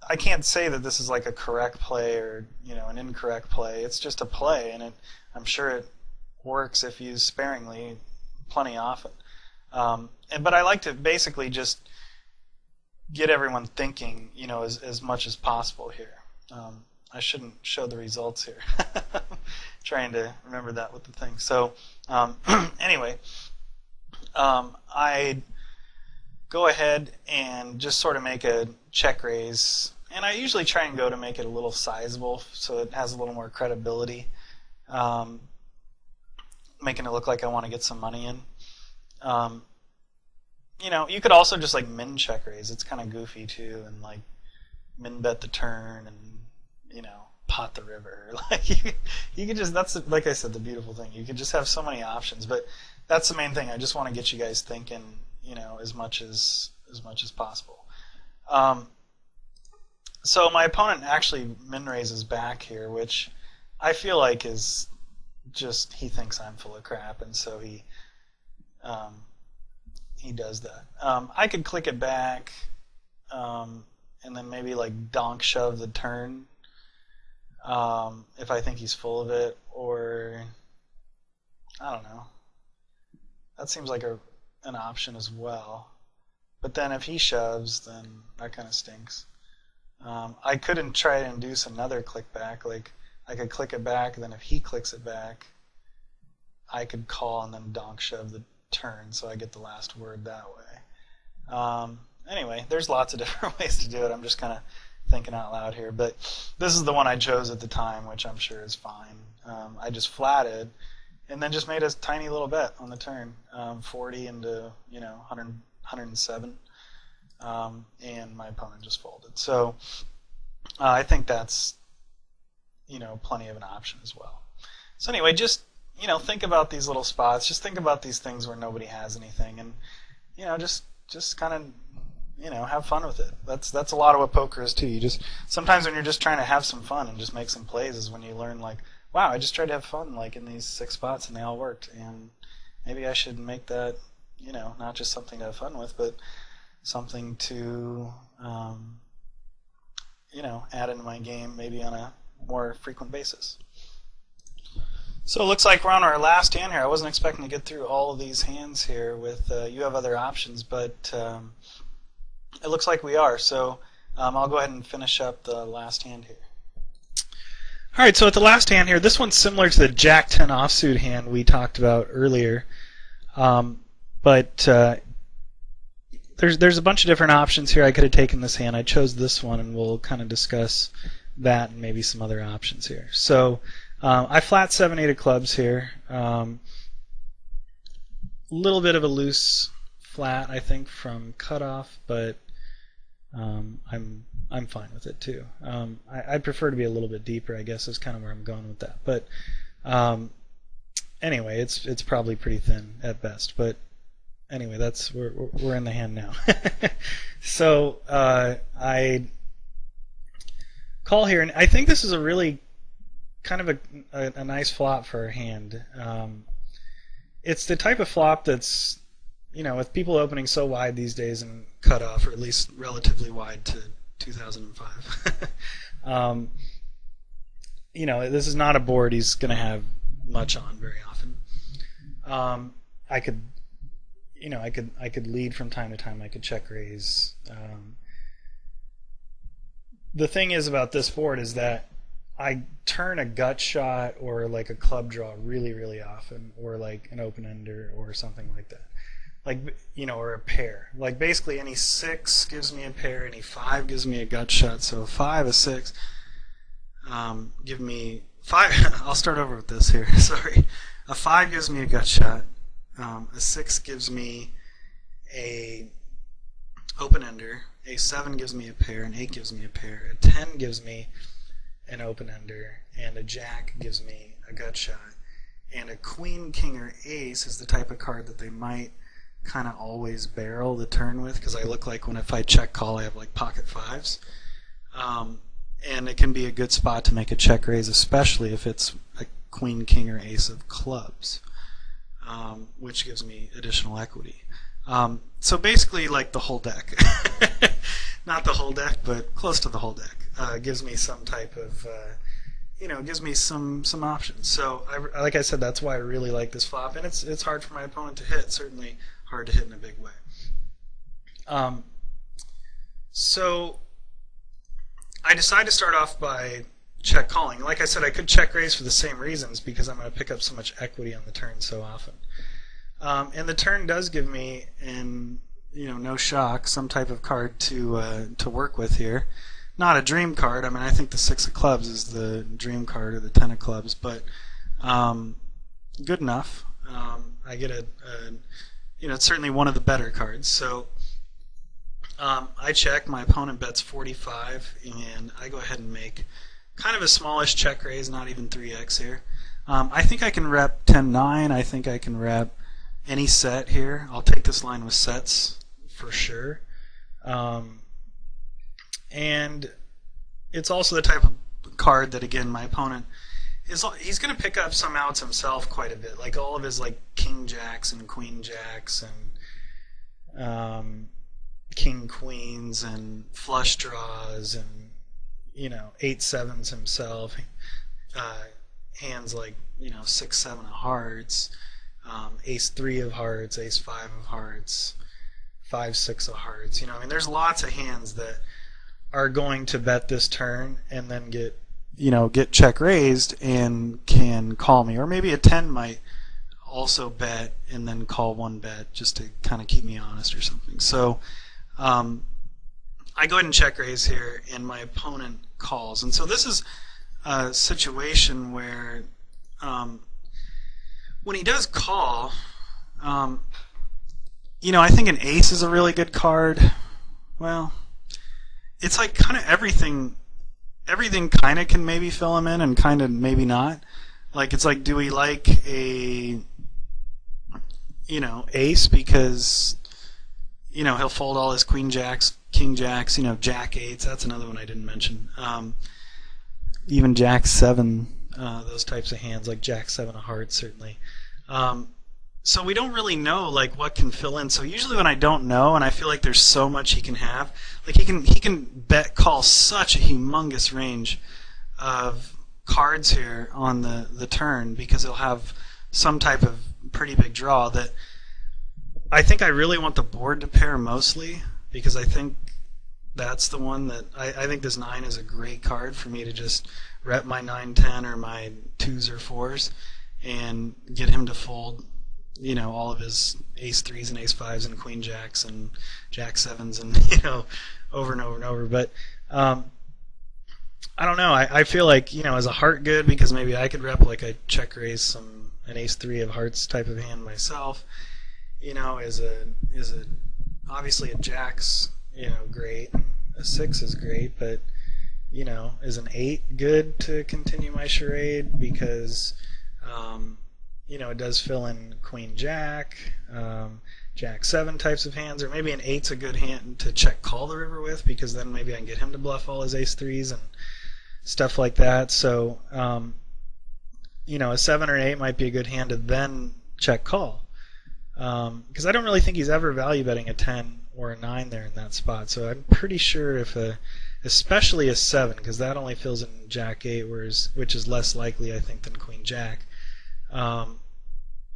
I can't say that this is like a correct play or an incorrect play. It's just a play, and I'm sure it works if used sparingly, plenty often. But I like to basically just get everyone thinking, as much as possible here. I shouldn't show the results here. Trying to remember that with the thing. So anyway, I go ahead and just sort of make a check raise, and I usually try and go to make it a little sizable so it has a little more credibility, making it look like I want to get some money in. You could also just like min check raise. It's kind of goofy too, and like min bet the turn and pot the river. Like you could just, that's like I said, the beautiful thing. You could just have so many options, but that's the main thing. I just want to get you guys thinking, as much as possible. So my opponent actually min raises back here, which I feel like is just, he thinks I'm full of crap, and so he does that. I could click it back, and then maybe like donk shove the turn if I think he's full of it, or I don't know. That seems like an option as well. But then if he shoves, then that kind of stinks. I couldn't try to induce another click back. Like I could click it back, and then if he clicks it back, I could call and then donk shove the turn, so I get the last word that way. Anyway, there's lots of different ways to do it. I'm just kind of thinking out loud here, but this is the one I chose at the time, which I'm sure is fine. I just flatted, and then just made a tiny little bet on the turn, 40 into 107, and my opponent just folded. So I think that's plenty of an option as well. So anyway, just think about these little spots. Just think about these things where nobody has anything, and just kind of have fun with it. That's a lot of what poker is too. You just sometimes when you're just trying to have some fun and just make some plays is when you learn like, wow, I just tried to have fun like in these 6 spots and they all worked, and maybe I should make that not just something to have fun with, but something to add into my game maybe on a more frequent basis. So it looks like we're on our last hand here. I wasn't expecting to get through all of these hands here with you have other options, but it looks like we are. So I'll go ahead and finish up the last hand here. All right, so at the last hand here, this one's similar to the Jack 10 offsuit hand we talked about earlier, but there's a bunch of different options here. I could have taken this hand. I chose this one, and we'll kind of discuss that and maybe some other options here. So I flat 7-8 of clubs here. Little bit of a loose flat, I think, from cutoff, but I'm fine with it too. I'd prefer to be a little bit deeper, I guess, is kind of where I'm going with that. But anyway, it's probably pretty thin at best. But anyway, we're in the hand now. So I call here, and I think this is a really kind of a nice flop for our hand. It's the type of flop that's, with people opening so wide these days and cut off, or at least relatively wide to 2005. This is not a board he's going to have much on very often. I could lead from time to time. I could check raise. The thing is about this board is that I turn a gut shot or like a club draw really, really often, or like an open ender or something like that. Or a pair. Like basically any 6 gives me a pair, any 5 gives me a gut shot. So a 5, a 6, give me 5. I'll start over with this here. Sorry. A 5 gives me a gut shot. A 6 gives me a open ender. A 7 gives me a pair. An 8 gives me a pair. A 10 gives me an open ender, and a jack gives me a gut shot. And a queen, king, or ace is the type of card that they might kind of always barrel the turn with, because I look like if I check call I have like pocket 5s. And it can be a good spot to make a check raise, especially if it's a queen, king, or ace of clubs, which gives me additional equity. So basically like the whole deck. Not the whole deck, but close to the whole deck. Gives me some type of, gives me some options. So, like I said, that's why I really like this flop, and it's hard for my opponent to hit. Certainly hard to hit in a big way. So I decided to start off by check calling. Like I said, I could check raise for the same reasons, because I'm going to pick up so much equity on the turn so often. And the turn does give me, no shock, some type of card to work with here. Not a dream card. I mean, I think the 6 of clubs is the dream card, or the 10 of clubs, but good enough. I get it's certainly one of the better cards. So I check. My opponent bets 45, and I go ahead and make kind of a smallish check raise, not even 3x here. I think I can rep 10-9. I think I can rep any set here. I'll take this line with sets for sure. And it's also the type of card that, again, my opponent he's going to pick up some outs himself quite a bit, like all of his like king jacks and queen jacks and king queens and flush draws and 8-7s himself, hands like 6-7 of hearts, ace-3 of hearts, ace-5 of hearts, 5-6 of hearts. There's lots of hands that are going to bet this turn and then get check raised and can call me. Or maybe a 10 might also bet and then call one bet just to kind of keep me honest or something. So I go ahead and check raise here, and my opponent calls. And so this is a situation where when he does call, I think an ace is a really good card. Well, it's like kind of everything kind of can maybe fill him in and kind of maybe not. Like, it's like, do we like a ace because he'll fold all his queen jacks, king jacks, jack eights. That's another one I didn't mention. Even jack 7, those types of hands, like jack 7 of hearts, certainly. So we don't really know like what can fill in. So usually when I don't know and I feel like there's so much he can have, like he can bet call such a humongous range of cards here on the turn because he'll have some type of pretty big draw that I think I really want the board to pair mostly, because I think that's the one that I think this 9 is a great card for me to just rep my 9, 10 or my 2s or 4s and get him to fold, you know, all of his ace 3s and ace 5s and queen jacks and jack 7s and, you know, over and over and over. But I don't know. I feel like, you know, as a heart good, because maybe I could rep like a check raise an ace 3 of hearts type of hand myself. You know, as a obviously a jack's, you know, great. A 6 is great, but you know, is an 8 good to continue my charade because you know, it does fill in queen jack, jack 7 types of hands, or maybe an 8's a good hand to check call the river with, because then maybe I can get him to bluff all his ace 3s and stuff like that. So you know, a 7 or an 8 might be a good hand to then check call, because I don't really think he's ever value betting a 10 or a 9 there in that spot. So I'm pretty sure if especially a 7, because that only fills in jack 8, which is less likely I think than queen jack.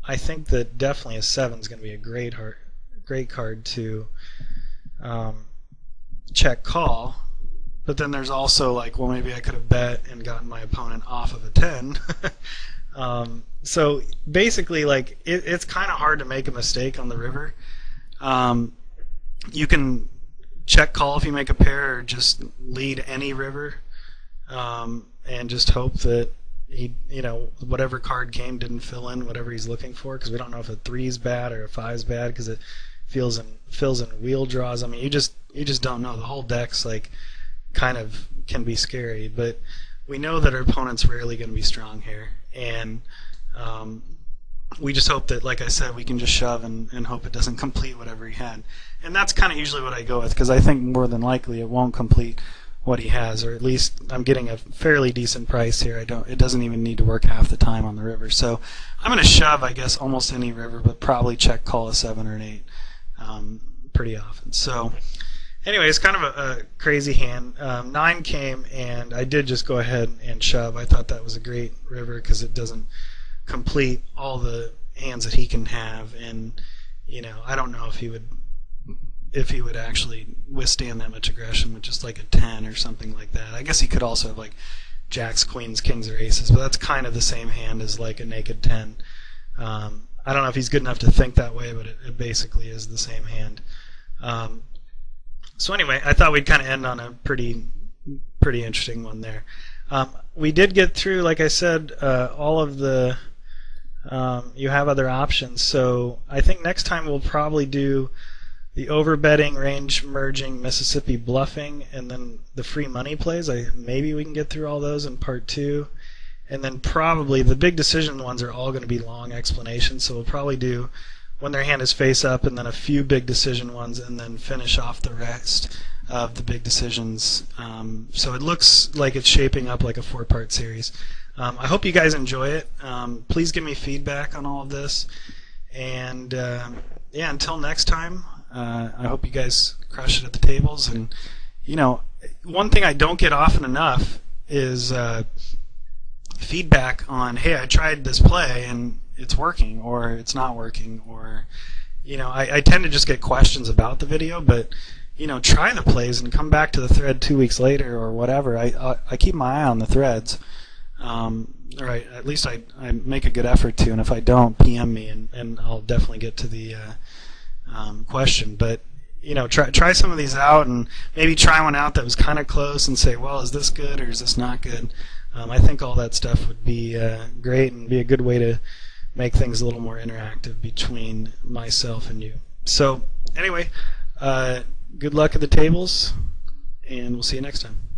I think that definitely a 7 is going to be a great card to check call. But then there's also like, well, maybe I could have bet and gotten my opponent off of a 10. So basically, like, it's kind of hard to make a mistake on the river. You can check call if you make a pair, or just lead any river, and just hope that he, you know, whatever card came didn't fill in whatever he's looking for, because we don't know if a 3 is bad or a 5 is bad, because it fills in wheel draws. I mean, you just don't know. The whole deck's like kind of can be scary, but we know that our opponent's rarely going to be strong here, and we just hope that, like I said, we can just shove and hope it doesn't complete whatever he had. And that's kind of usually what I go with, because I think more than likely it won't complete what he has, or at least I'm getting a fairly decent price here. It doesn't even need to work half the time on the river. So I'm going to shove, I guess, almost any river, but probably check call a 7 or an 8 pretty often. So anyway, it's kind of a crazy hand. 9 came, and I did just go ahead and shove. I thought that was a great river because it doesn't complete all the hands that he can have, and you know, I don't know if he would actually withstand that much aggression with just like a 10 or something like that. I guess he could also have like jacks, queens, kings, or aces, but that's kind of the same hand as like a naked 10. I don't know if he's good enough to think that way, but it basically is the same hand. So anyway, I thought we'd kind of end on a pretty interesting one there. We did get through, like I said, all of the you have other options, so I think next time we'll probably do the overbetting, range merging, Mississippi bluffing, and then the free money plays. Maybe we can get through all those in part 2, and then probably the big decision ones are all going to be long explanations, so we'll probably do when their hand is face up, and then a few big decision ones, and then finish off the rest of the big decisions. So it looks like it's shaping up like a 4-part series. I hope you guys enjoy it. Please give me feedback on all of this, and yeah, until next time, I hope you guys crush it at the tables. And you know, one thing I don't get often enough is feedback on, hey, I tried this play and it's working, or it's not working, or you know, I tend to just get questions about the video, but you know, try the plays and come back to the thread 2 weeks later or whatever. I keep my eye on the threads, or at least I make a good effort to, and if I don't, PM me and I'll definitely get to the question. But you know, try some of these out, and maybe try one out that was kind of close and say, well, is this good or is this not good? I think all that stuff would be great and be a good way to make things a little more interactive between myself and you. So anyway, good luck at the tables, and we'll see you next time.